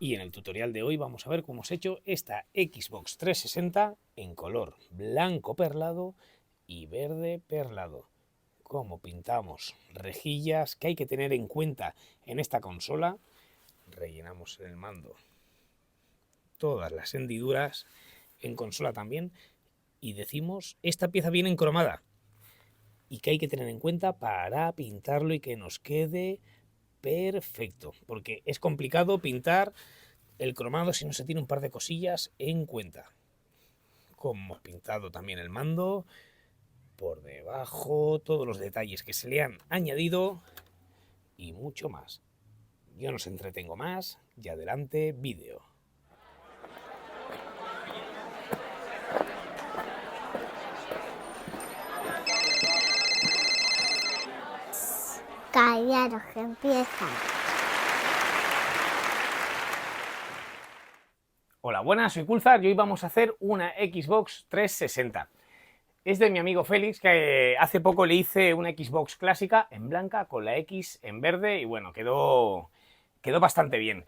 Y en el tutorial de hoy vamos a ver cómo hemos hecho esta Xbox 360 en color blanco perlado y verde perlado. Cómo pintamos rejillas que hay que tener en cuenta en esta consola. Rellenamos en el mando todas las hendiduras, en consola también, y decimos esta pieza viene encromada y que hay que tener en cuenta para pintarlo y que nos quede perfecto, porque es complicado pintar el cromado si no se tiene un par de cosillas en cuenta. Como hemos pintado también el mando, por debajo, todos los detalles que se le han añadido y mucho más. Yo no os entretengo más y adelante vídeo. Callaros, que empieza. Hola, buenas, soy Kulzar y hoy vamos a hacer una Xbox 360. Es de mi amigo Félix, que hace poco le hice una Xbox clásica en blanca con la X en verde y bueno, quedó bastante bien.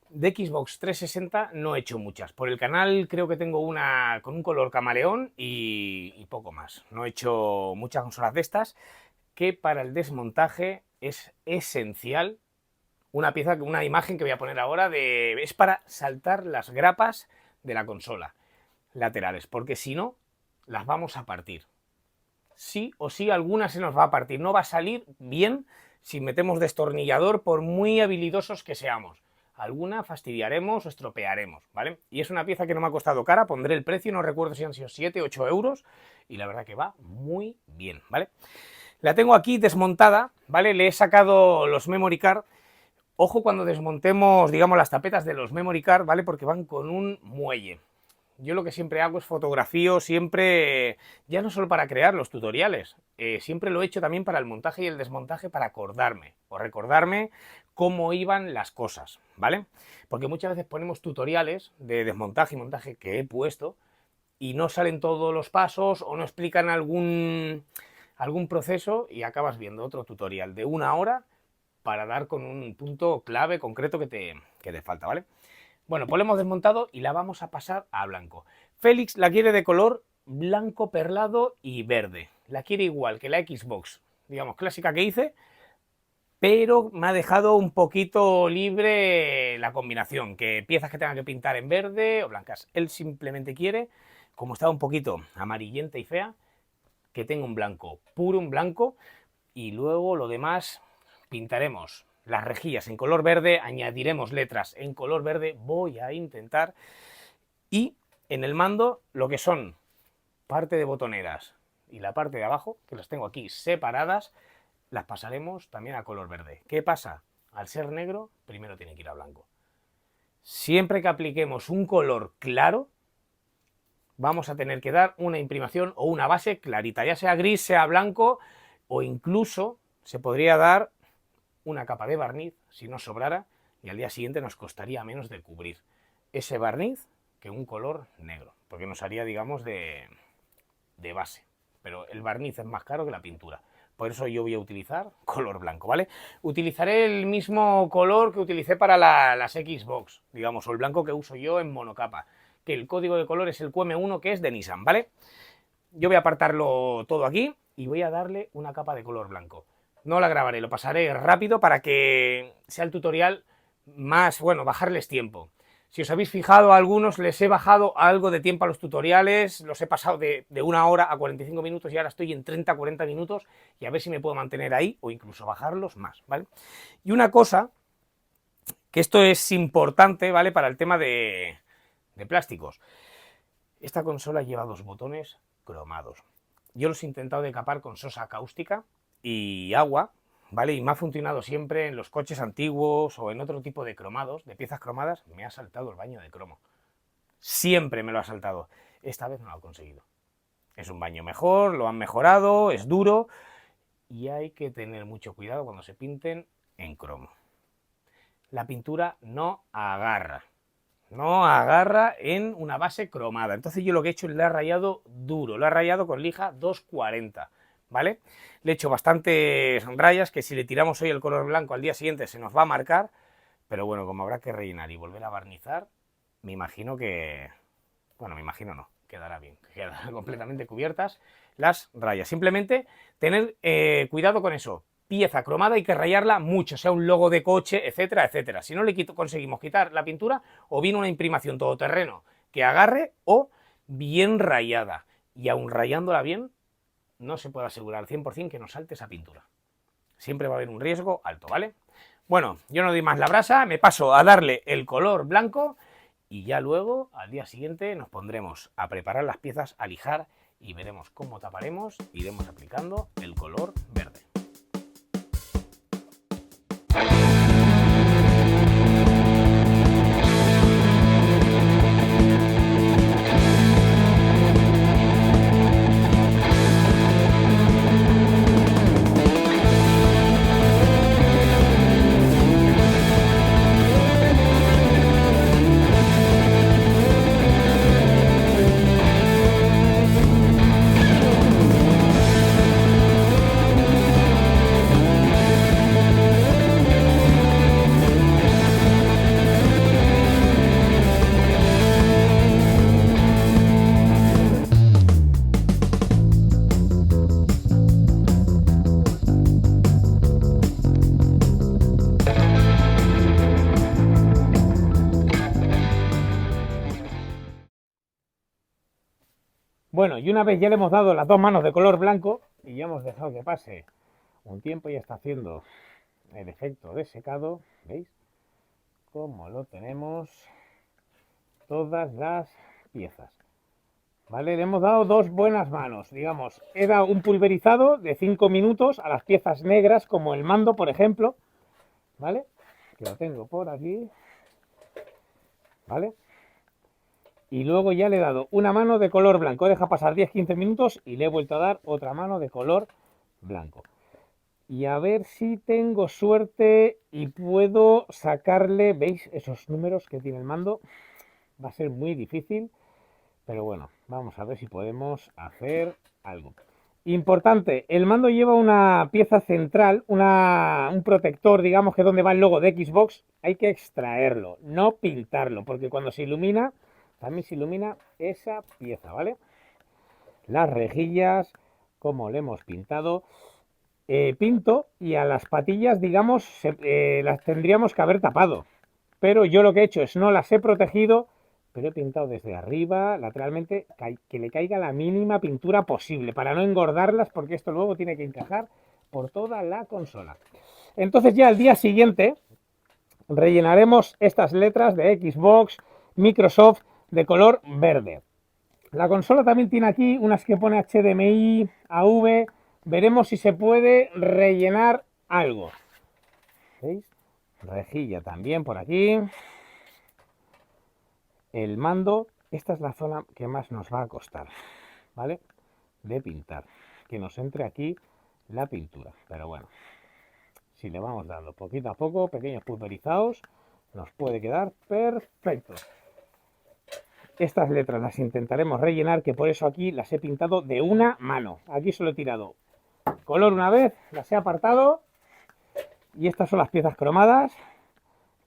De Xbox 360 no he hecho muchas. Por el canal creo que tengo una con un color camaleón y poco más. No he hecho muchas consolas de estas, que para el desmontaje es esencial una pieza, una imagen que voy a poner ahora, es para saltar las grapas de la consola laterales, porque si no, las vamos a partir. Sí o sí, alguna se nos va a partir. No va a salir bien si metemos destornillador, por muy habilidosos que seamos. Alguna fastidiaremos o estropearemos, ¿vale? Y es una pieza que no me ha costado cara, pondré el precio, no recuerdo si han sido 7 o 8 euros, y la verdad que va muy bien, ¿vale? La tengo aquí desmontada, ¿vale? Le he sacado los memory card. Ojo cuando desmontemos, digamos, las tapetas de los memory card, ¿vale? Porque van con un muelle. Yo lo que siempre hago es fotografío, siempre, ya no solo para crear los tutoriales, siempre lo he hecho también para el montaje y el desmontaje, para acordarme o recordarme cómo iban las cosas, ¿vale? Porque muchas veces ponemos tutoriales de desmontaje y montaje que he puesto y no salen todos los pasos o no explican algún proceso y acabas viendo otro tutorial de 1 hora para dar con un punto clave concreto que te falta, ¿vale? Bueno, pues lo hemos desmontado y la vamos a pasar a blanco. Félix la quiere de color blanco perlado y verde. La quiere igual que la Xbox, digamos, clásica que hice, pero me ha dejado un poquito libre la combinación, que piezas que tengan que pintar en verde o blancas. Él simplemente quiere, como está un poquito amarillenta y fea, que tenga un blanco, puro un blanco, y luego lo demás pintaremos las rejillas en color verde, añadiremos letras en color verde, voy a intentar, y en el mando lo que son parte de botoneras y la parte de abajo, que las tengo aquí separadas, las pasaremos también a color verde. ¿Qué pasa? Al ser negro, primero tiene que ir a blanco. Siempre que apliquemos un color claro, vamos a tener que dar una imprimación o una base clarita, ya sea gris, sea blanco, o incluso se podría dar una capa de barniz, si nos sobrara, y al día siguiente nos costaría menos de cubrir ese barniz que un color negro, porque nos haría, digamos, de base. Pero el barniz es más caro que la pintura. Por eso yo voy a utilizar color blanco, ¿vale? Utilizaré el mismo color que utilicé para las Xbox, digamos, o el blanco que uso yo en monocapa, que el código de color es el QM1, que es de Nissan, ¿vale? Yo voy a apartarlo todo aquí y voy a darle una capa de color blanco. No la grabaré, lo pasaré rápido para que sea el tutorial más, bueno, bajarles tiempo. Si os habéis fijado, a algunos les he bajado algo de tiempo a los tutoriales, los he pasado de 1 hora a 45 minutos y ahora estoy en 30-40 minutos, y a ver si me puedo mantener ahí o incluso bajarlos más, ¿vale? Y una cosa, que esto es importante, ¿vale? Para el tema de plásticos. Esta consola lleva 2 botones cromados. Yo los he intentado decapar con sosa cáustica y agua, ¿vale? Y me ha funcionado siempre en los coches antiguos o en otro tipo de cromados, de piezas cromadas, me ha saltado el baño de cromo. Siempre me lo ha saltado. Esta vez no lo he conseguido. Es un baño mejor, lo han mejorado, es duro y hay que tener mucho cuidado cuando se pinten en cromo. La pintura no agarra. No agarra en una base cromada. Entonces yo lo que he hecho es le he rayado duro, lo he rayado con lija 240, ¿vale? Le he hecho bastantes rayas que si le tiramos hoy el color blanco al día siguiente se nos va a marcar, pero bueno, como habrá que rellenar y volver a barnizar, me imagino que... Bueno, me imagino no, quedará bien, quedarán completamente cubiertas las rayas. Simplemente tener cuidado con eso. Pieza cromada hay que rayarla mucho, sea un logo de coche, etcétera, etcétera. Si no le conseguimos quitar la pintura, o bien una imprimación todoterreno que agarre, o bien rayada. Y aun rayándola bien, no se puede asegurar al 100% que no salte esa pintura. Siempre va a haber un riesgo alto, ¿vale? Bueno, yo no doy más la brasa, me paso a darle el color blanco y ya luego, al día siguiente, nos pondremos a preparar las piezas, a lijar y veremos cómo taparemos, iremos aplicando el color verde. Bueno, y una vez ya le hemos dado las dos manos de color blanco y ya hemos dejado que pase un tiempo, ya está haciendo el efecto de secado, ¿veis? Como lo tenemos todas las piezas, ¿vale? Le hemos dado dos buenas manos, digamos, he dado un pulverizado de 5 minutos a las piezas negras, como el mando, por ejemplo, ¿vale? Que lo tengo por aquí, ¿vale? Y luego ya le he dado una mano de color blanco, deja pasar 10-15 minutos y le he vuelto a dar otra mano de color blanco. Y a ver si tengo suerte y puedo sacarle, ¿veis? Esos números que tiene el mando. Va a ser muy difícil, pero bueno, vamos a ver si podemos hacer algo. Importante, el mando lleva una pieza central, un protector, digamos, que es donde va el logo de Xbox. Hay que extraerlo, no pintarlo, porque cuando se ilumina, también se ilumina esa pieza, ¿vale? Las rejillas, como le hemos pintado, pinto y a las patillas, digamos, las tendríamos que haber tapado. Pero yo lo que he hecho es no las he protegido, pero he pintado desde arriba, lateralmente, que le caiga la mínima pintura posible, para no engordarlas, porque esto luego tiene que encajar por toda la consola. Entonces ya al día siguiente rellenaremos estas letras de Xbox, Microsoft, de color verde. La consola también tiene aquí unas que pone HDMI, AV. Veremos si se puede rellenar algo. ¿Veis? Rejilla también por aquí. El mando, esta es la zona que más nos va a costar, ¿vale? De pintar. Que nos entre aquí la pintura. Pero bueno, si le vamos dando poquito a poco, pequeños pulverizados, nos puede quedar perfecto. Estas letras las intentaremos rellenar, que por eso aquí las he pintado de una mano. Aquí solo he tirado color una vez, las he apartado. Y estas son las piezas cromadas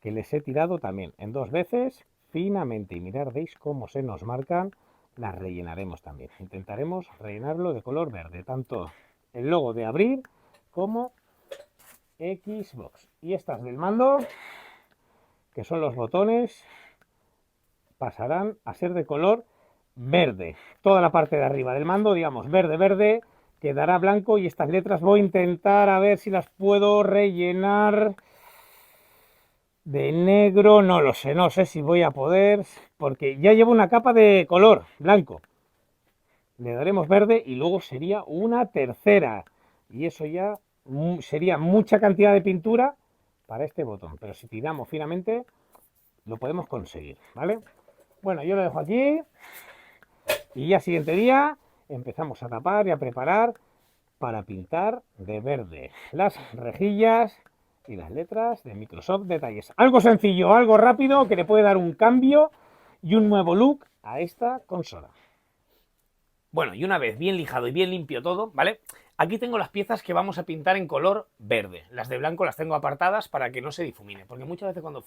que les he tirado también en 2 veces, finamente. Y mirad, veis cómo se nos marcan, las rellenaremos también. Intentaremos rellenarlo de color verde, tanto el logo de abrir como Xbox. Y estas del mando, que son los botones, pasarán a ser de color verde. Toda la parte de arriba del mando, digamos, verde, verde, quedará blanco. Y estas letras voy a intentar a ver si las puedo rellenar de negro. No lo sé, no sé si voy a poder, porque ya llevo una capa de color blanco. Le daremos verde y luego sería una tercera. Y eso ya sería mucha cantidad de pintura para este botón. Pero si tiramos finamente, lo podemos conseguir, ¿vale? Bueno, yo lo dejo aquí y ya siguiente día empezamos a tapar y a preparar para pintar de verde las rejillas y las letras de Microsoft Detalles. Algo sencillo, algo rápido, que le puede dar un cambio y un nuevo look a esta consola. Bueno, y una vez bien lijado y bien limpio todo, ¿vale? Aquí tengo las piezas que vamos a pintar en color verde. Las de blanco las tengo apartadas para que no se difumine, porque muchas veces cuando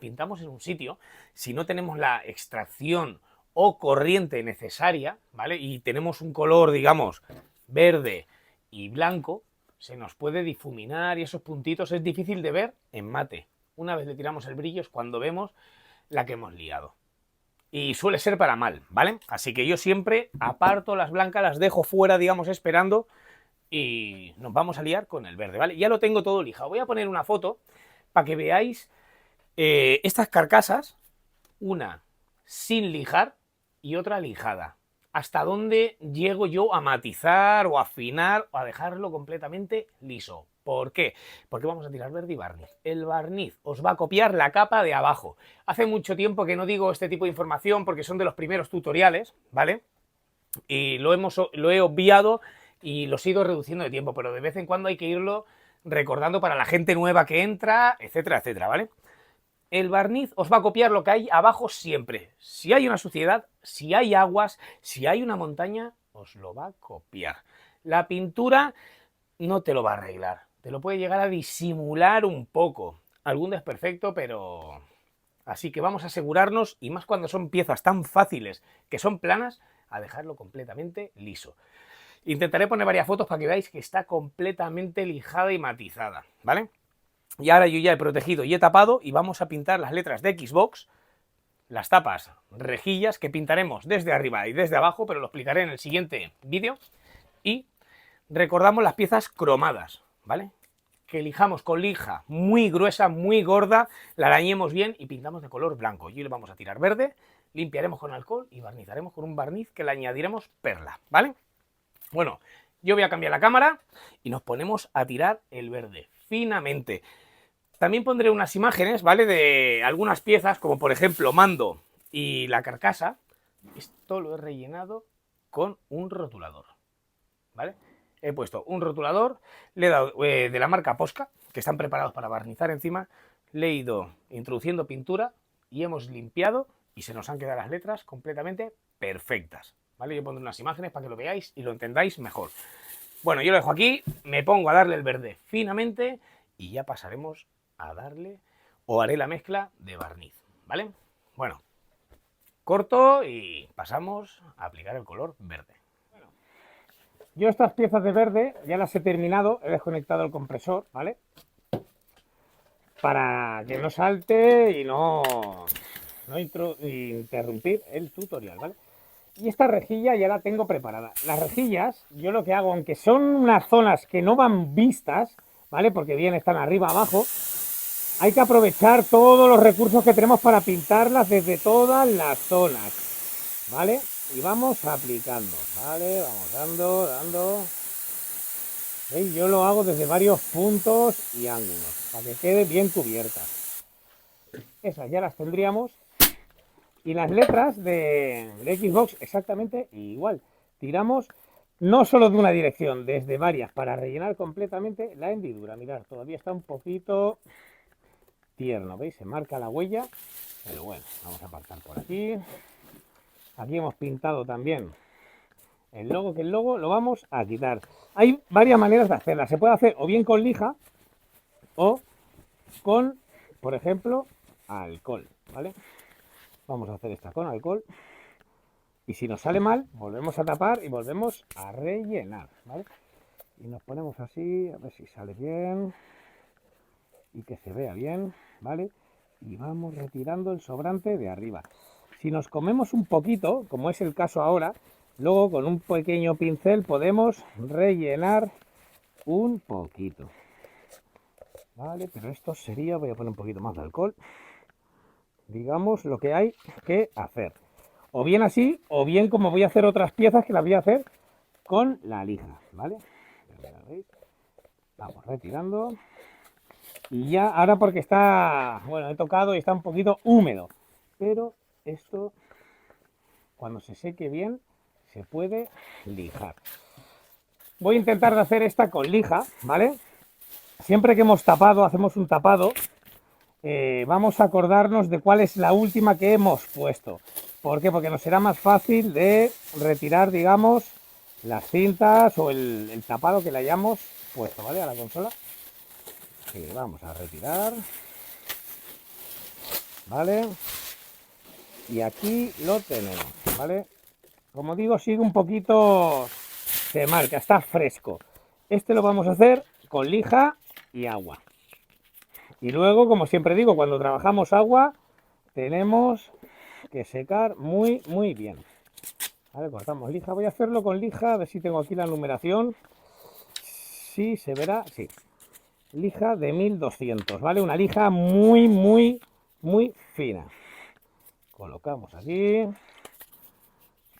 pintamos en un sitio, si no tenemos la extracción o corriente necesaria, ¿vale? Y tenemos un color, digamos, verde y blanco, se nos puede difuminar y esos puntitos es difícil de ver en mate. Una vez le tiramos el brillo es cuando vemos la que hemos liado. Y suele ser para mal, ¿vale? Así que yo siempre aparto las blancas, las dejo fuera, digamos, esperando y nos vamos a liar con el verde, ¿vale? Ya lo tengo todo lijado. Voy a poner una foto para que veáis estas carcasas, una sin lijar y otra lijada. Hasta dónde llego yo a matizar o a afinar o a dejarlo completamente liso. ¿Por qué? Porque vamos a tirar verde y barniz. El barniz os va a copiar la capa de abajo. Hace mucho tiempo que no digo este tipo de información porque son de los primeros tutoriales, ¿vale? Y lo he obviado y los he ido reduciendo de tiempo, pero de vez en cuando hay que irlo recordando para la gente nueva que entra, etcétera, etcétera, ¿vale? El barniz os va a copiar lo que hay abajo siempre. Si hay una suciedad, si hay aguas, si hay una montaña, os lo va a copiar. La pintura no te lo va a arreglar. Te lo puede llegar a disimular un poco. Algún desperfecto, pero... Así que vamos a asegurarnos, y más cuando son piezas tan fáciles que son planas, a dejarlo completamente liso. Intentaré poner varias fotos para que veáis que está completamente lijada y matizada, ¿vale? Y ahora yo ya he protegido y he tapado y vamos a pintar las letras de Xbox, las tapas, rejillas, que pintaremos desde arriba y desde abajo, pero lo explicaré en el siguiente vídeo. Y recordamos las piezas cromadas, ¿vale? Que lijamos con lija muy gruesa, muy gorda, la arañemos bien y pintamos de color blanco. Y le vamos a tirar verde, limpiaremos con alcohol y barnizaremos con un barniz que le añadiremos perla, ¿vale? Bueno, yo voy a cambiar la cámara y nos ponemos a tirar el verde finamente. También pondré unas imágenes, ¿vale? De algunas piezas, como por ejemplo mando y la carcasa. Esto lo he rellenado con un rotulador, ¿vale? He puesto un rotulador, le he dado de la marca Posca, que están preparados para barnizar encima, le he ido introduciendo pintura y hemos limpiado y se nos han quedado las letras completamente perfectas, ¿vale? Yo pondré unas imágenes para que lo veáis y lo entendáis mejor. Bueno, yo lo dejo aquí, me pongo a darle el verde finamente y ya pasaremos a darle o haré la mezcla de barniz, ¿vale? Bueno, corto y pasamos a aplicar el color verde. Yo estas piezas de verde ya las he terminado, he desconectado el compresor, ¿vale? Para que no salte y no interrumpir el tutorial, ¿vale? Y esta rejilla ya la tengo preparada. Las rejillas, yo lo que hago, aunque son unas zonas que no van vistas, ¿vale? Porque bien están arriba, abajo, hay que aprovechar todos los recursos que tenemos para pintarlas desde todas las zonas, ¿vale? Y vamos aplicando, ¿vale? Vamos dando. ¿Veis? Yo lo hago desde varios puntos y ángulos, para que quede bien cubiertas. Esas ya las tendríamos. Y las letras de Xbox exactamente igual. Tiramos no solo de una dirección, desde varias, para rellenar completamente la hendidura. Mirad, todavía está un poquito tierno, ¿veis? Se marca la huella, pero bueno, vamos a apartar por aquí. Aquí hemos pintado también el logo, que el logo lo vamos a quitar. Hay varias maneras de hacerla. Se puede hacer o bien con lija o con, por ejemplo, alcohol, ¿vale? Vamos a hacer esta con alcohol. Y si nos sale mal, volvemos a tapar y volvemos a rellenar, ¿vale? Y nos ponemos así, a ver si sale bien y que se vea bien, ¿vale? Y vamos retirando el sobrante de arriba. Si nos comemos un poquito, como es el caso ahora, luego con un pequeño pincel podemos rellenar un poquito, ¿vale? Pero esto sería, voy a poner un poquito más de alcohol, digamos lo que hay que hacer. O bien así, o bien como voy a hacer otras piezas que las voy a hacer con la lija, ¿vale? Vamos retirando. Y ya, ahora porque está, bueno, he tocado y está un poquito húmedo, pero esto, cuando se seque bien, se puede lijar. Voy a intentar de hacer esta con lija, ¿vale? Siempre que hemos tapado, hacemos un tapado, vamos a acordarnos de cuál es la última que hemos puesto. ¿Por qué? Porque nos será más fácil de retirar, digamos, las cintas o el tapado que le hayamos puesto, ¿vale? A la consola. Y vamos a retirar, ¿vale? Y aquí lo tenemos, ¿vale? Como digo, sigue un poquito, se marca, está fresco. Este lo vamos a hacer con lija y agua. Y luego, como siempre digo, cuando trabajamos agua, tenemos que secar muy bien. Vale, cortamos lija. Voy a hacerlo con lija, a ver si tengo aquí la numeración. Sí, se verá, sí. Lija de 1200, ¿vale? Una lija muy fina. Colocamos aquí.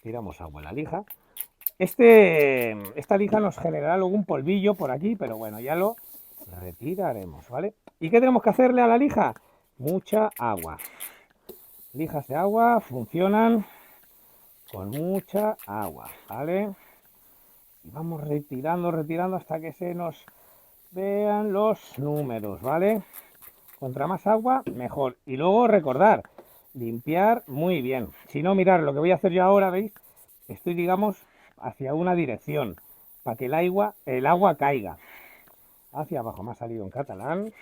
Tiramos agua en la lija. Esta lija nos generará luego un polvillo por aquí, pero bueno, ya lo retiraremos, ¿vale? ¿Y qué tenemos que hacerle a la lija? Mucha agua. Lijas de agua funcionan con mucha agua, ¿vale? Y vamos retirando hasta que se nos vean los números, ¿vale? Contra más agua, mejor. Y luego recordar, limpiar muy bien. Si no, mirar lo que voy a hacer yo ahora, ¿veis? Estoy, digamos, hacia una dirección, para que el agua caiga. Hacia abajo, me ha salido en catalán.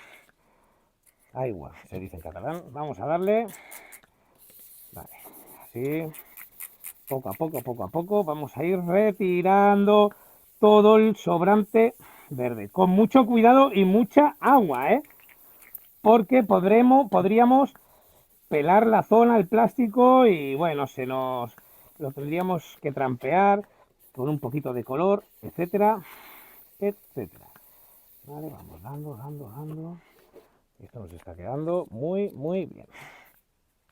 Agua, se dice en catalán. Vamos a darle. Vale, así. Poco a poco, vamos a ir retirando todo el sobrante verde. Con mucho cuidado y mucha agua, ¿eh? Porque podríamos pelar la zona, el plástico, y bueno, lo tendríamos que trampear con un poquito de color, etcétera, etcétera. Vale, vamos dando. Esto nos está quedando muy bien.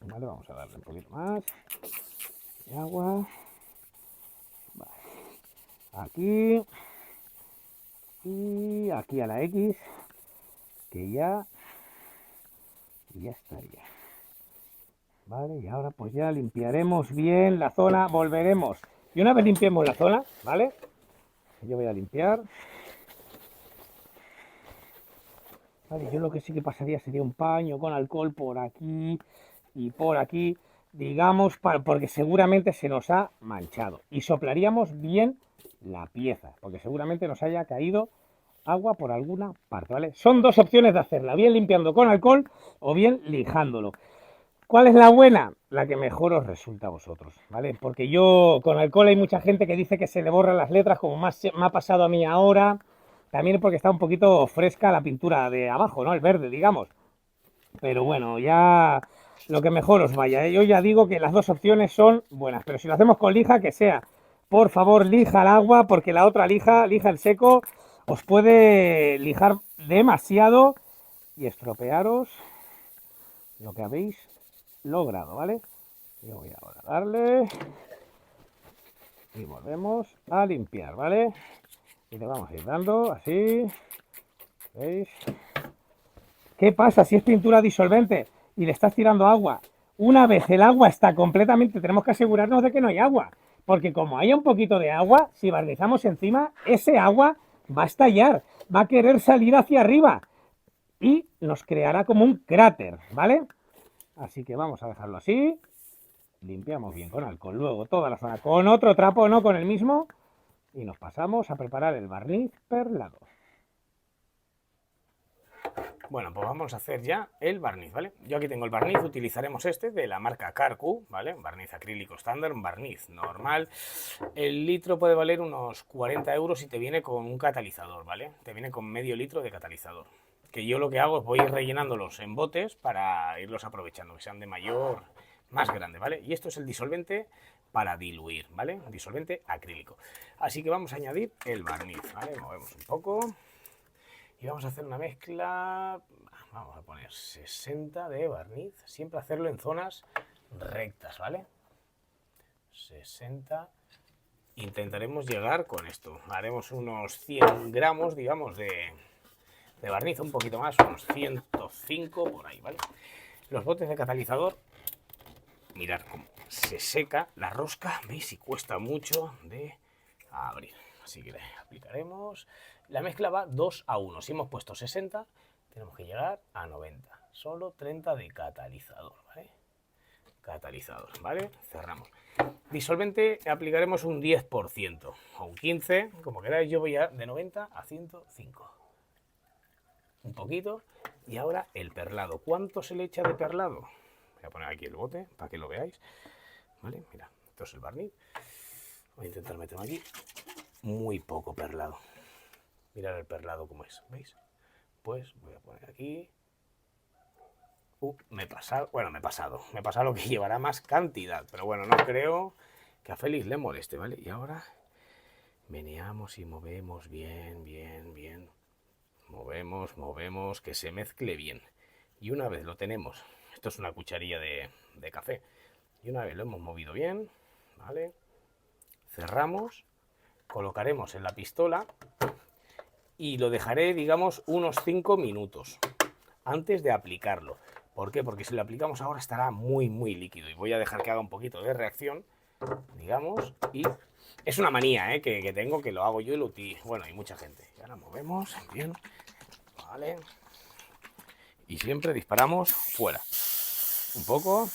Vale, vamos a darle un poquito más de agua. Vale. Aquí y aquí a la X, que ya estaría. Vale, y ahora pues ya limpiaremos bien la zona, volveremos. Y una vez limpiemos la zona, ¿vale? Yo voy a limpiar. Vale, yo lo que sí que pasaría sería un paño con alcohol por aquí y por aquí, digamos, porque seguramente se nos ha manchado. Y soplaríamos bien la pieza, porque seguramente nos haya caído agua por alguna parte, ¿vale? Son dos opciones de hacerla, bien limpiando con alcohol o bien lijándolo. ¿Cuál es la buena? La que mejor os resulta a vosotros, ¿vale? Porque yo con alcohol hay mucha gente que dice que se le borran las letras, como me ha pasado a mí ahora. También porque está un poquito fresca la pintura de abajo, ¿no? El verde, digamos. Pero bueno, ya lo que mejor os vaya, ¿eh? Yo ya digo que las dos opciones son buenas, pero si lo hacemos con lija, que sea, por favor, lija el agua, porque la otra lija el seco, os puede lijar demasiado y estropearos lo que habéis logrado, ¿vale? Yo voy ahora a darle y volvemos a limpiar, ¿vale? Y le vamos a ir dando así, ¿veis? ¿Qué pasa si es pintura disolvente y le estás tirando agua? Una vez el agua está completamente, tenemos que asegurarnos de que no hay agua, porque como haya un poquito de agua, si barnizamos encima, ese agua va a estallar, va a querer salir hacia arriba y nos creará como un cráter, ¿vale? Así que vamos a dejarlo así. Limpiamos bien con alcohol, luego toda la zona con otro trapo, no con el mismo, y nos pasamos a preparar el barniz perlado. Bueno, pues vamos a hacer ya el barniz, ¿vale? Yo aquí tengo el barniz, utilizaremos este de la marca Carcu, ¿vale? Un barniz acrílico estándar, un barniz normal. El litro puede valer unos 40 euros y te viene con un catalizador, ¿vale? Te viene con medio litro de catalizador. Que yo lo que hago es voy rellenándolos en botes para irlos aprovechando, que sean de mayor, más grande, ¿vale? Y esto es el disolvente para diluir, ¿vale? Un disolvente acrílico. Así que vamos a añadir el barniz, ¿vale? Movemos un poco. Y vamos a hacer una mezcla, vamos a poner 60 de barniz, siempre hacerlo en zonas rectas, ¿vale? 60. Intentaremos llegar con esto, haremos unos 100 gramos, digamos, de barniz, un poquito más, unos 105 por ahí, ¿vale? Los botes de catalizador, mirad cómo se seca la rosca, ¿veis? Y cuesta mucho de abrir. Así que le aplicaremos. La mezcla va 2 a 1. Si hemos puesto 60, tenemos que llegar a 90. Solo 30 de catalizador, ¿vale? catalizador, ¿vale? Cerramos. Disolvente aplicaremos un 10% o un 15%, como queráis. Yo voy de 90 a 105. Un poquito. Y ahora el perlado. ¿Cuánto se le echa de perlado? Voy a poner aquí el bote para que lo veáis. ¿Vale? Mira, esto es el barniz. Voy a intentar meterme aquí. Muy poco perlado. Mirad el perlado como es, ¿veis? Pues voy a poner aquí. Me he pasado. Bueno, me he pasado lo que llevará más cantidad. Pero bueno, no creo que a Félix le moleste, ¿vale? Y ahora meneamos y movemos bien, bien, bien. Movemos, que se mezcle bien. Y una vez lo tenemos, esto es una cucharilla de café. Y una vez lo hemos movido bien, ¿vale? Cerramos, colocaremos en la pistola y lo dejaré, digamos, unos 5 minutos antes de aplicarlo. ¿Por qué? Porque si lo aplicamos ahora estará muy, muy líquido y voy a dejar que haga un poquito de reacción, digamos, y es una manía que tengo, que lo hago yo y lo utilizo, bueno, y mucha gente. Y ahora movemos bien, ¿vale? Y siempre disparamos fuera. Un poco,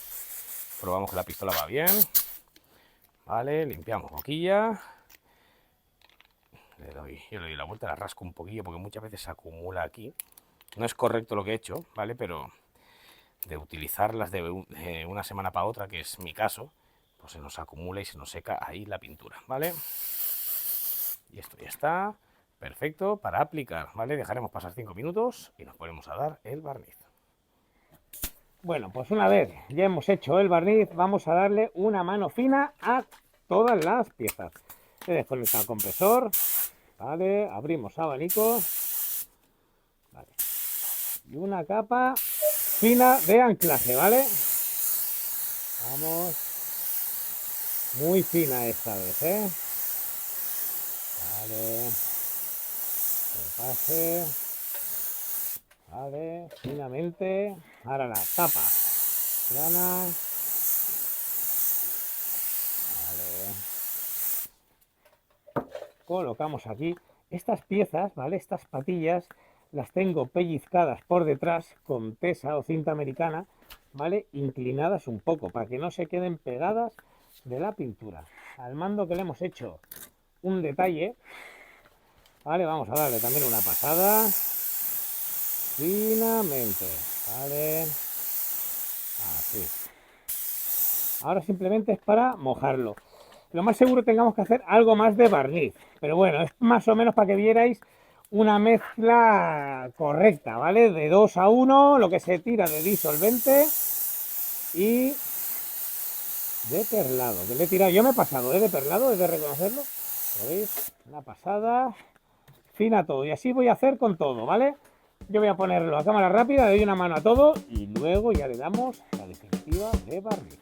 probamos que la pistola va bien, ¿vale? Limpiamos boquilla. Yo le doy la vuelta, la rasco un poquillo porque muchas veces se acumula aquí. No es correcto lo que he hecho, ¿vale? Pero de utilizarlas de una semana para otra, que es mi caso, pues se nos acumula y se nos seca ahí la pintura, ¿vale? Y esto ya está, perfecto para aplicar, ¿vale? Dejaremos pasar 5 minutos y nos ponemos a dar el barniz. Bueno, pues una vez ya hemos hecho el barniz, vamos a darle una mano fina a todas las piezas. He desconectado el compresor, ¿vale? Abrimos abanico, ¿vale? Y una capa fina de anclaje, ¿vale? Vamos. Muy fina esta vez, ¿eh? Vale. Que pase. Vale, finamente. Ahora la tapa plana. Vale. Colocamos aquí. Estas piezas, ¿vale? Estas patillas las tengo pellizcadas por detrás con tesa o cinta americana, ¿vale? Inclinadas un poco para que no se queden pegadas de la pintura. Al mando que le hemos hecho un detalle, ¿vale? Vamos a darle también una pasada finamente, ¿vale? Así. Ahora simplemente es para mojarlo. Lo más seguro tengamos que hacer algo más de barniz, pero bueno, es más o menos para que vierais una mezcla correcta, ¿vale? De 2 a 1, lo que se tira de disolvente y de perlado, que le he tirado. Yo me he pasado, de perlado, he de reconocerlo. ¿Lo veis? Una pasada fina todo, y así voy a hacer con todo, ¿vale? Yo voy a ponerlo a cámara rápida, le doy una mano a todo y luego ya le damos la definitiva de barniz.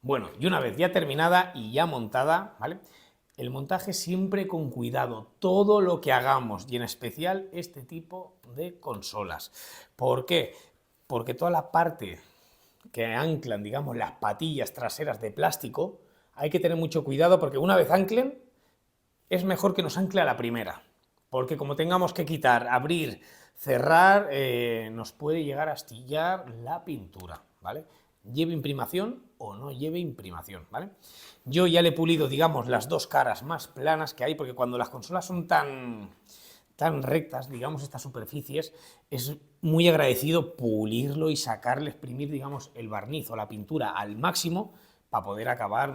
Bueno, y una vez ya terminada y ya montada, ¿vale? El montaje siempre con cuidado, todo lo que hagamos, y en especial este tipo de consolas. ¿Por qué? Porque toda la parte que anclan, digamos, las patillas traseras de plástico, hay que tener mucho cuidado porque una vez anclen, es mejor que nos ancle a la primera. Porque como tengamos que quitar, abrir, cerrar, nos puede llegar a astillar la pintura, ¿vale? Lleve imprimación o no lleve imprimación, ¿vale? Yo ya le he pulido, digamos, las dos caras más planas que hay, porque cuando las consolas son tan rectas, digamos, estas superficies, es muy agradecido pulirlo y sacarle, exprimir, digamos, el barniz o la pintura al máximo para poder acabar,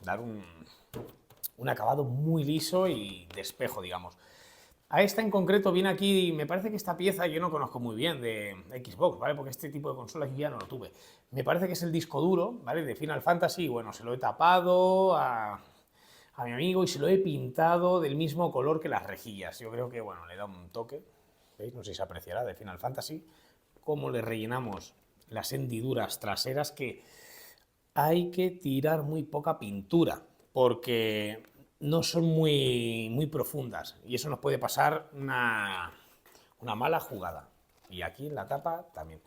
dar un acabado muy liso y de espejo, digamos. A esta en concreto viene aquí, me parece que esta pieza yo no conozco muy bien de Xbox, ¿vale? Porque este tipo de consolas yo ya no lo tuve. Me parece que es el disco duro, ¿vale? De Final Fantasy, bueno, se lo he tapado a mi amigo y se lo he pintado del mismo color que las rejillas. Yo creo que, bueno, le da un toque, ¿veis? No sé si se apreciará, de Final Fantasy. Cómo le rellenamos las hendiduras traseras, que hay que tirar muy poca pintura, porque no son muy profundas y eso nos puede pasar una mala jugada. Y aquí en la tapa también.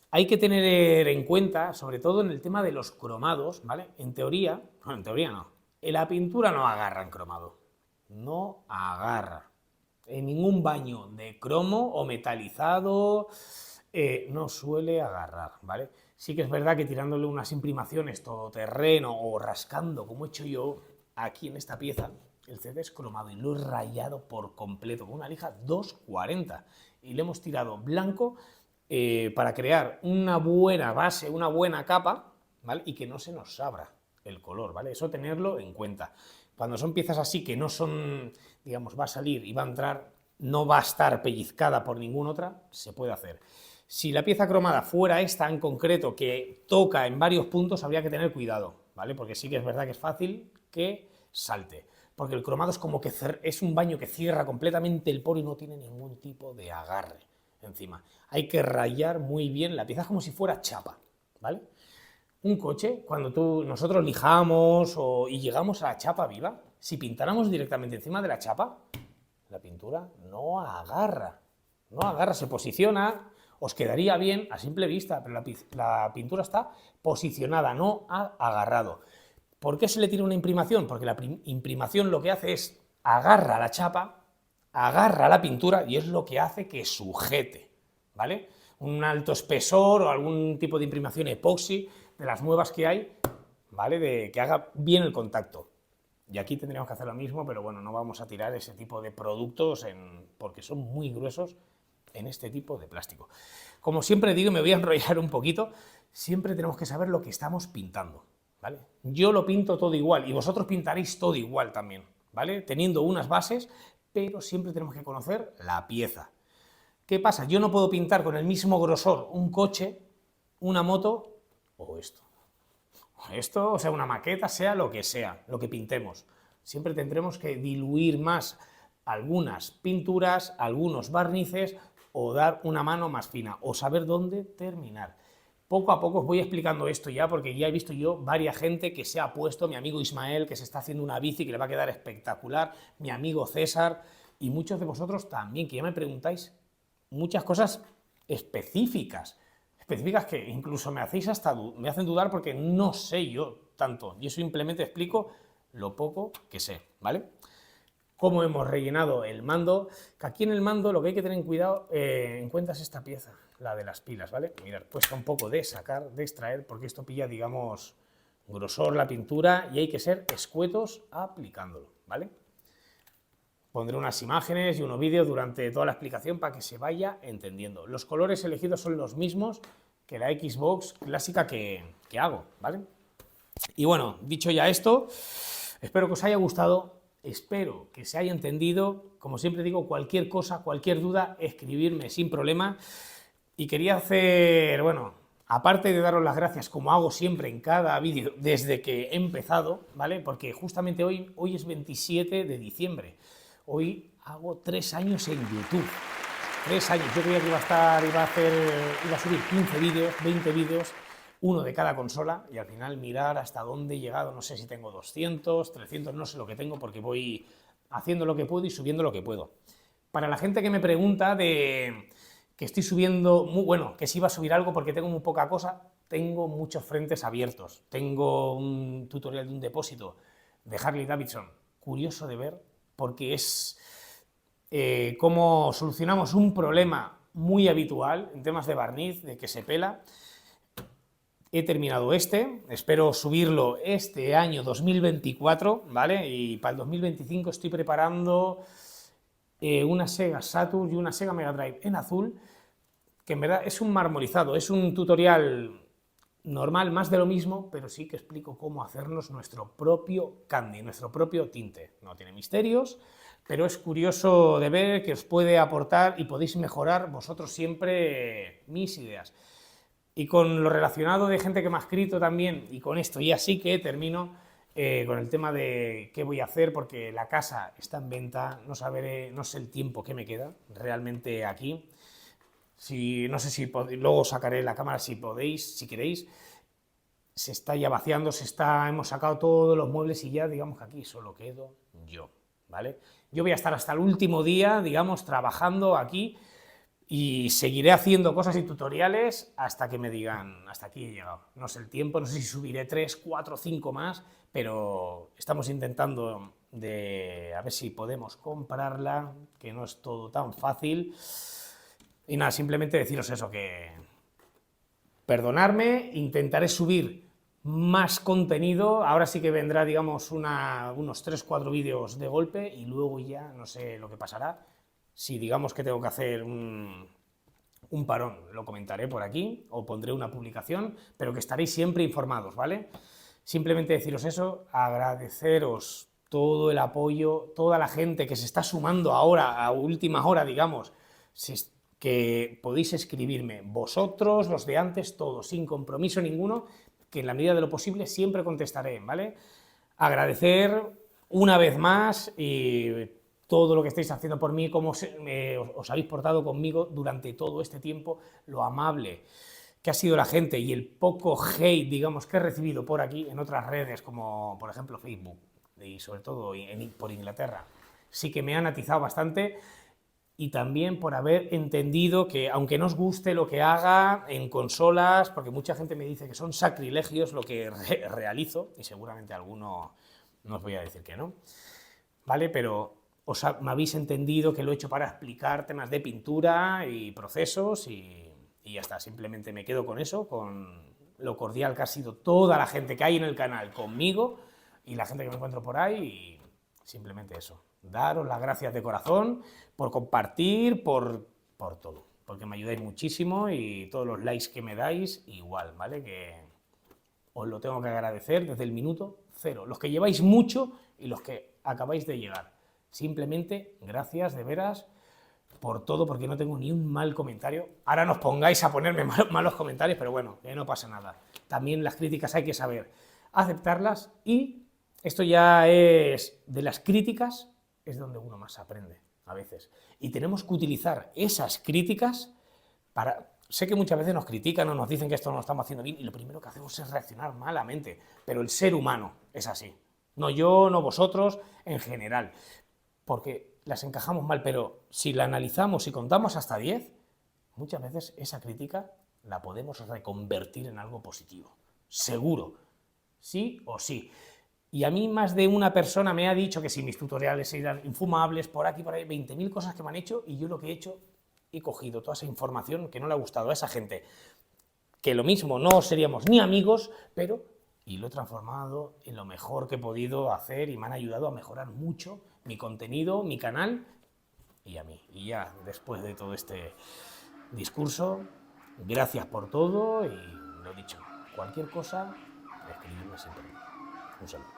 Hay que tener en cuenta, sobre todo en el tema de los cromados, ¿vale? En teoría, bueno, en teoría no, la pintura no agarra en cromado, no agarra. En ningún baño de cromo o metalizado no suele agarrar, ¿vale? Sí que es verdad que tirándole unas imprimaciones todoterreno o rascando, como he hecho yo aquí en esta pieza, el CD es cromado y lo he rayado por completo con una lija 240 y le hemos tirado blanco para crear una buena base, una buena capa, ¿vale? Y que no se nos abra el color, ¿vale? Eso tenerlo en cuenta. Cuando son piezas así que no son, digamos, va a salir y va a entrar, no va a estar pellizcada por ninguna otra, se puede hacer. Si la pieza cromada fuera esta en concreto, que toca en varios puntos, habría que tener cuidado, ¿vale? Porque sí que es verdad que es fácil que salte. Porque el cromado es como que es un baño que cierra completamente el poro y no tiene ningún tipo de agarre encima. Hay que rayar muy bien la pieza, es como si fuera chapa, ¿vale? Un coche, cuando nosotros lijamos y llegamos a la chapa viva, si pintáramos directamente encima de la chapa, la pintura no agarra, se posiciona, os quedaría bien a simple vista, pero la pintura está posicionada, no ha agarrado. ¿Por qué se le tira una imprimación? Porque la imprimación lo que hace es agarra la chapa, agarra la pintura y es lo que hace que sujete, ¿vale? Un alto espesor o algún tipo de imprimación epoxi de las nuevas que hay, ¿vale? Que haga bien el contacto. Y aquí tendríamos que hacer lo mismo, pero bueno, no vamos a tirar ese tipo de productos porque son muy gruesos en este tipo de plástico. Como siempre digo, me voy a enrollar un poquito, siempre tenemos que saber lo que estamos pintando, ¿vale? Yo lo pinto todo igual y vosotros pintaréis todo igual también, ¿vale? Teniendo unas bases, pero siempre tenemos que conocer la pieza. ¿Qué pasa? Yo no puedo pintar con el mismo grosor un coche, una moto o esto. Esto, o sea, una maqueta, sea lo que pintemos. Siempre tendremos que diluir más algunas pinturas, algunos barnices o dar una mano más fina o saber dónde terminar. Poco a poco os voy explicando esto ya, porque ya he visto yo varias gente que se ha puesto, mi amigo Ismael, que se está haciendo una bici que le va a quedar espectacular, mi amigo César y muchos de vosotros también, que ya me preguntáis muchas cosas específicas que incluso me hacen dudar porque no sé yo tanto. Yo simplemente explico lo poco que sé, ¿vale? Cómo hemos rellenado el mando, que aquí en el mando lo que hay que tener en cuenta es esta pieza, la de las pilas, ¿vale? Mirad, cuesta un poco de sacar, de extraer, porque esto pilla, digamos, grosor la pintura y hay que ser escuetos aplicándolo, ¿vale? Pondré unas imágenes y unos vídeos durante toda la explicación para que se vaya entendiendo. Los colores elegidos son los mismos que la Xbox clásica que hago, ¿vale? Y bueno, dicho ya esto, espero que os haya gustado, espero que se haya entendido. Como siempre digo, cualquier cosa, cualquier duda, escribirme sin problema. Y quería hacer, bueno, aparte de daros las gracias, como hago siempre en cada vídeo desde que he empezado, ¿vale? Porque justamente hoy es 27 de diciembre. Hoy hago 3 años en YouTube. 3 años. Yo creía que iba a subir 15 vídeos, 20 vídeos, uno de cada consola y al final mirar hasta dónde he llegado. No sé si tengo 200, 300, no sé lo que tengo porque voy haciendo lo que puedo y subiendo lo que puedo. Para la gente que me pregunta de que estoy subiendo, que si iba a subir algo porque tengo muy poca cosa, tengo muchos frentes abiertos. Tengo un tutorial de un depósito de Harley Davidson, curioso de ver, porque es cómo solucionamos un problema muy habitual en temas de barniz, de que se pela. He terminado espero subirlo este año 2024, ¿vale? Y para el 2025 estoy preparando una Sega Saturn y una Sega Mega Drive en azul, que en verdad es un marmorizado, es un tutorial normal, más de lo mismo, pero sí que explico cómo hacernos nuestro propio candy, nuestro propio tinte. No tiene misterios, pero es curioso de ver que os puede aportar y podéis mejorar vosotros siempre mis ideas. Y con lo relacionado de gente que me ha escrito también, y con esto ya sí que termino con el tema de qué voy a hacer, porque la casa está en venta, no sé el tiempo que me queda realmente aquí. No sé si luego sacaré la cámara si podéis, si queréis. Se está ya vaciando, hemos sacado todos los muebles y ya digamos que aquí solo quedo yo, ¿vale? Yo voy a estar hasta el último día, digamos, trabajando aquí y seguiré haciendo cosas y tutoriales hasta que me digan, hasta aquí he llegado. No sé el tiempo, no sé si subiré 3, 4, 5 más, pero estamos intentando a ver si podemos comprarla, que no es todo tan fácil. Y nada, simplemente deciros eso, que perdonarme, intentaré subir más contenido, ahora sí que vendrá, digamos, unos 3-4 vídeos de golpe y luego ya no sé lo que pasará. Si digamos que tengo que hacer un parón, lo comentaré por aquí o pondré una publicación, pero que estaréis siempre informados, ¿vale? Simplemente deciros eso, agradeceros todo el apoyo, toda la gente que se está sumando ahora, a última hora, digamos, que podéis escribirme, vosotros, los de antes, todos, sin compromiso ninguno, que en la medida de lo posible siempre contestaré, ¿vale? Agradecer una vez más y todo lo que estáis haciendo por mí, cómo os habéis portado conmigo durante todo este tiempo, lo amable que ha sido la gente y el poco hate, digamos, que he recibido por aquí en otras redes, como por ejemplo Facebook y sobre todo por Inglaterra, sí que me han atizado bastante. Y también por haber entendido que, aunque no os guste lo que haga en consolas, porque mucha gente me dice que son sacrilegios lo que realizo, y seguramente alguno no os voy a decir que no, ¿vale? Pero me habéis entendido que lo he hecho para explicar temas de pintura y procesos y ya está, simplemente me quedo con eso, con lo cordial que ha sido toda la gente que hay en el canal conmigo y la gente que me encuentro por ahí y simplemente eso. Daros las gracias de corazón por compartir, por todo, porque me ayudáis muchísimo y todos los likes que me dais, igual, ¿vale? Que os lo tengo que agradecer desde el minuto cero. Los que lleváis mucho y los que acabáis de llegar. Simplemente, gracias de veras por todo, porque no tengo ni un mal comentario. Ahora nos pongáis a ponerme malos comentarios, pero bueno, que no pasa nada. También las críticas hay que saber aceptarlas y esto ya es de las críticas, es donde uno más aprende a veces. Y tenemos que utilizar esas críticas para... Sé que muchas veces nos critican o nos dicen que esto no lo estamos haciendo bien y lo primero que hacemos es reaccionar malamente, pero el ser humano es así. No yo, no vosotros, en general. Porque las encajamos mal, pero si la analizamos y contamos hasta 10, muchas veces esa crítica la podemos reconvertir en algo positivo. Seguro. Sí o sí. Y a mí más de una persona me ha dicho que si mis tutoriales eran infumables, por aquí, por ahí, 20.000 cosas que me han hecho, y yo lo que he hecho, he cogido toda esa información que no le ha gustado a esa gente, que lo mismo, no seríamos ni amigos, pero, y lo he transformado en lo mejor que he podido hacer y me han ayudado a mejorar mucho mi contenido, mi canal y a mí. Y ya, después de todo este discurso, gracias por todo y lo dicho, cualquier cosa, escribidme siempre. Un saludo.